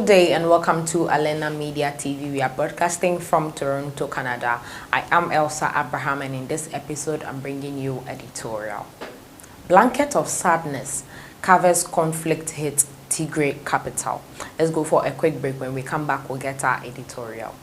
Good day and welcome to Alena Media TV. We are broadcasting from Toronto, Canada. I am Elsa Abraham, and in this episode I'm bringing you editorial. Blanket of sadness covers conflict hit Tigray capital. Let's go for a quick break. When we come back, we'll get our editorial.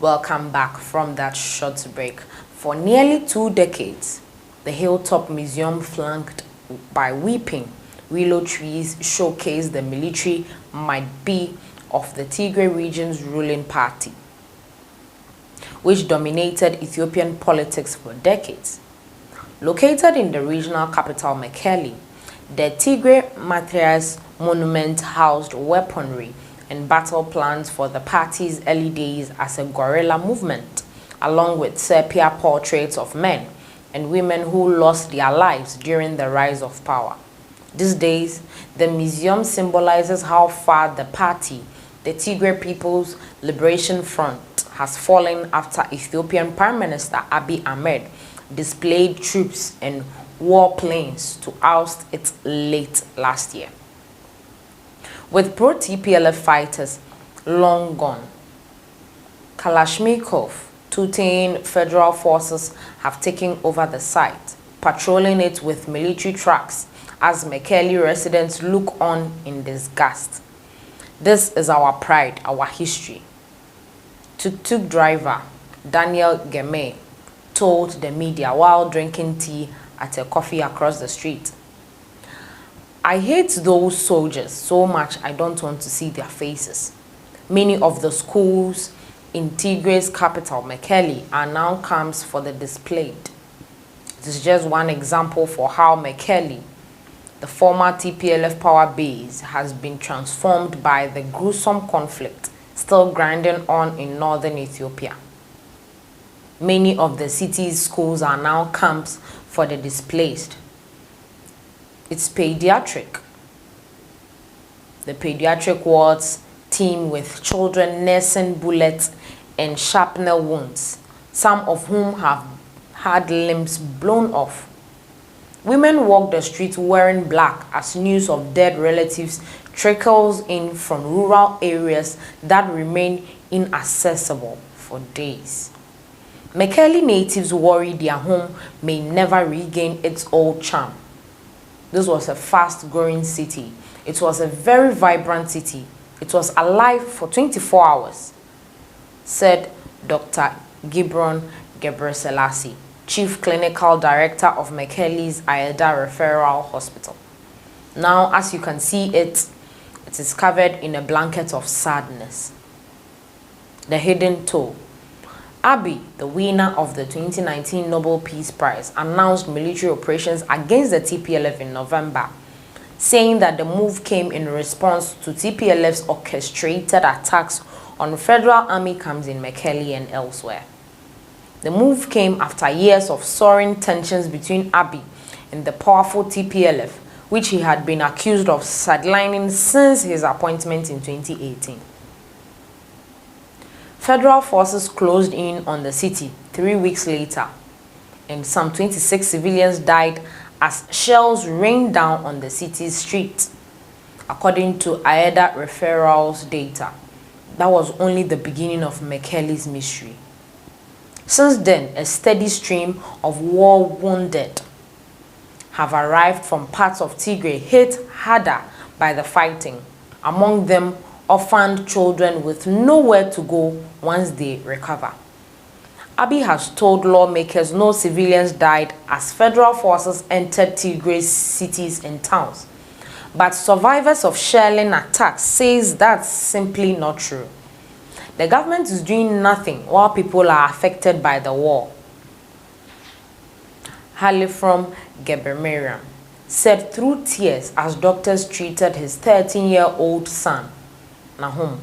Welcome back from that short break. For nearly 2 decades, the Hilltop Museum, flanked by weeping willow trees, showcased the military might be of the Tigray region's ruling party, which dominated Ethiopian politics for decades. Located in the regional capital Mekelle, the Tigray Matthias Monument housed weaponry and battle plans for the party's early days as a guerrilla movement, along with sepia portraits of men and women who lost their lives during the rise of power. These days, the museum symbolizes how far the party, the Tigray People's Liberation Front, has fallen after Ethiopian Prime Minister Abiy Ahmed displayed troops and warplanes to oust it late last year. With pro-TPLF fighters long gone, Kalashnikov tooting federal forces have taken over the site, patrolling it with military trucks as Mekelle residents look on in disgust. This is our pride, our history. Tuk-tuk driver Daniel Gemay told the media while drinking tea at a coffee across the street. I hate those soldiers so much I don't want to see their faces. Many of the schools in Tigray's capital, Mekelle, are now camps for the displaced. It is just one example for how Mekelle, the former TPLF power base, has been transformed by the gruesome conflict still grinding on in northern Ethiopia. Many of the city's schools are now camps for the displaced. It's pediatric. The pediatric wards teem with children nursing bullets and shrapnel wounds, some of whom have had limbs blown off. Women walk the streets wearing black as news of dead relatives trickles in from rural areas that remain inaccessible for days. Mekelle natives worry their home may never regain its old charm. This was a fast-growing city. It was a very vibrant city. It was alive for 24 hours, said Dr. Gibron Gebreselassie, Chief Clinical Director of Mekelle's Ayeda Referral Hospital. Now, as you can see, it is covered in a blanket of sadness. The hidden toe. Abiy, the winner of the 2019 Nobel Peace Prize, announced military operations against the TPLF in November, saying that the move came in response to TPLF's orchestrated attacks on federal army camps in Mekelle and elsewhere. The move came after years of soaring tensions between Abiy and the powerful TPLF, which he had been accused of sidelining since his appointment in 2018. Federal forces closed in on the city 3 weeks later, and some 26 civilians died as shells rained down on the city's streets. According to Ayeda Referral's data, that was only the beginning of Mekelle's mystery. Since then, a steady stream of war wounded have arrived from parts of Tigray hit harder by the fighting, among them orphaned children with nowhere to go once they recover. Abiy has told lawmakers no civilians died as federal forces entered Tigray's cities and towns. But survivors of shelling attacks says that's simply not true. The government is doing nothing while people are affected by the war. Halifrom Gebremariam said through tears as doctors treated his 13-year-old son, Nahum,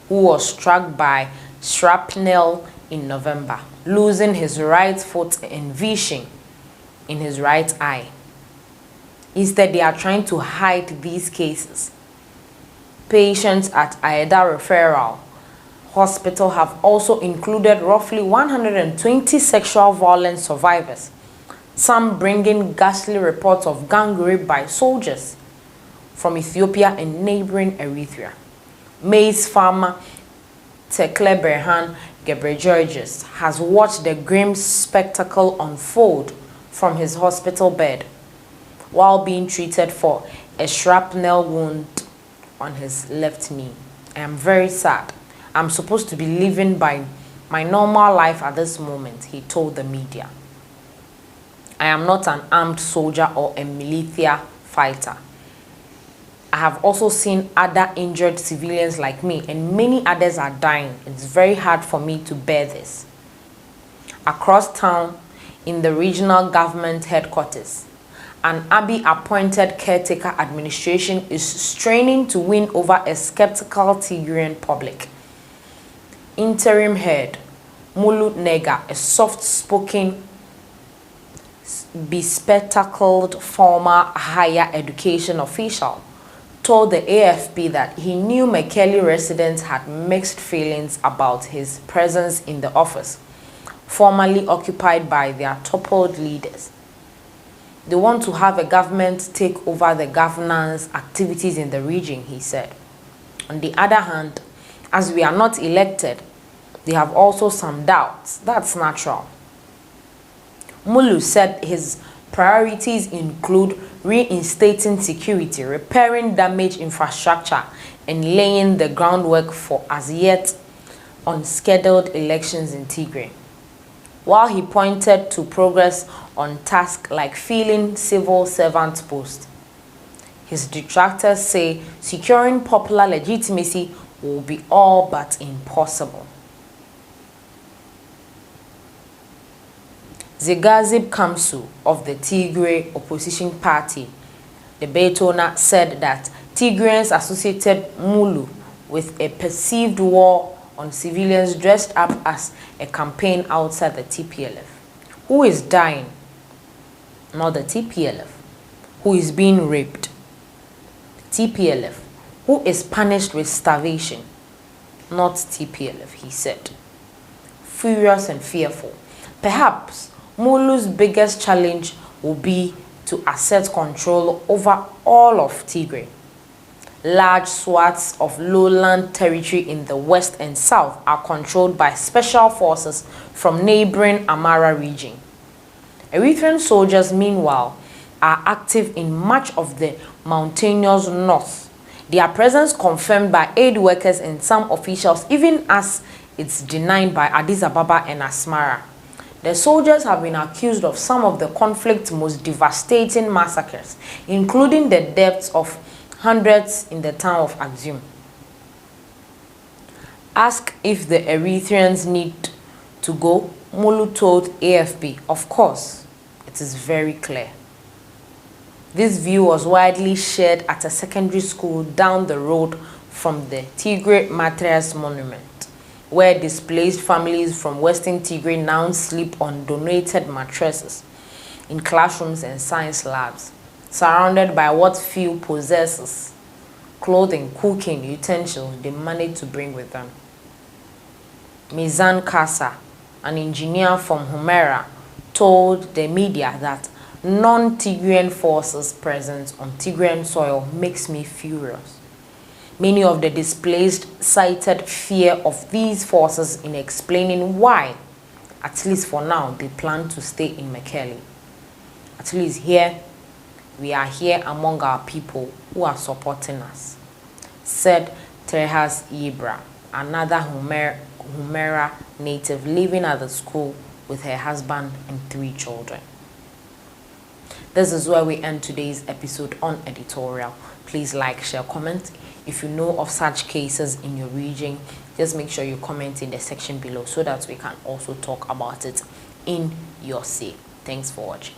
who was struck by shrapnel in November, losing his right foot and vision in his right eye. Instead, they are trying to hide these cases. Patients at Ayeda Referral hospital have also included roughly 120 sexual violence survivors, some bringing ghastly reports of gang rape by soldiers from Ethiopia and neighboring Eritrea. Maize farmer Tekle Berhan Gebregeorges has watched the grim spectacle unfold from his hospital bed while being treated for a shrapnel wound on his left knee. I am very sad. I'm supposed to be living by my normal life at this moment, he told the media. I am not an armed soldier or a militia fighter. I have also seen other injured civilians like me, and many others are dying. It's very hard for me to bear this. Across town, in the regional government headquarters, an Abiy-appointed caretaker administration is straining to win over a skeptical Tigrayan public. Interim head Mulu Nega, a soft-spoken, bespectacled former higher education official, told the AFP that he knew Mekelle residents had mixed feelings about his presence in the office, formerly occupied by their toppled leaders. They want to have a government take over the governance activities in the region, he said. On the other hand, as we are not elected, they have also some doubts. That's natural. Mulu said his priorities include reinstating security, repairing damaged infrastructure, and laying the groundwork for as yet unscheduled elections in Tigray. While he pointed to progress on tasks like filling civil servant posts, his detractors say securing popular legitimacy will be all but impossible. Zegazib Kamsu of the Tigray opposition party, the Betoner, said that Tigrayans associated Mulu with a perceived war on civilians dressed up as a campaign outside the TPLF. Who is dying? Not the TPLF. Who is being raped? TPLF. Who is punished with starvation? Not TPLF, he said. Furious and fearful. Perhaps Mulu's biggest challenge will be to assert control over all of Tigray. Large swaths of lowland territory in the west and south are controlled by special forces from neighboring Amara region. Eritrean soldiers, meanwhile, are active in much of the mountainous north. Their presence confirmed by aid workers and some officials, even as it's denied by Addis Ababa and Asmara. The soldiers have been accused of some of the conflict's most devastating massacres, including the deaths of hundreds in the town of Axum. Asked if the Eritreans need to go, Mulu told AFP, "Of course, it is very clear." This view was widely shared at a secondary school down the road from the Tigray Mattress Monument, where displaced families from Western Tigray now sleep on donated mattresses in classrooms and science labs, surrounded by what few possesses, clothing, cooking utensils they managed to bring with them. Mizan Kasa, an engineer from Humera, told the media that non-Tigrayan forces presence on Tigrayan soil makes me furious. Many of the displaced cited fear of these forces in explaining why, at least for now, they plan to stay in Mekelle. At least here, we are here among our people who are supporting us, said Terhas Yibra, another Humera native living at the school with her husband and 3 children. This is where we end today's episode on editorial. Please like, share, comment. If you know of such cases in your region, just make sure you comment in the section below so that we can also talk about it in your say. Thanks for watching.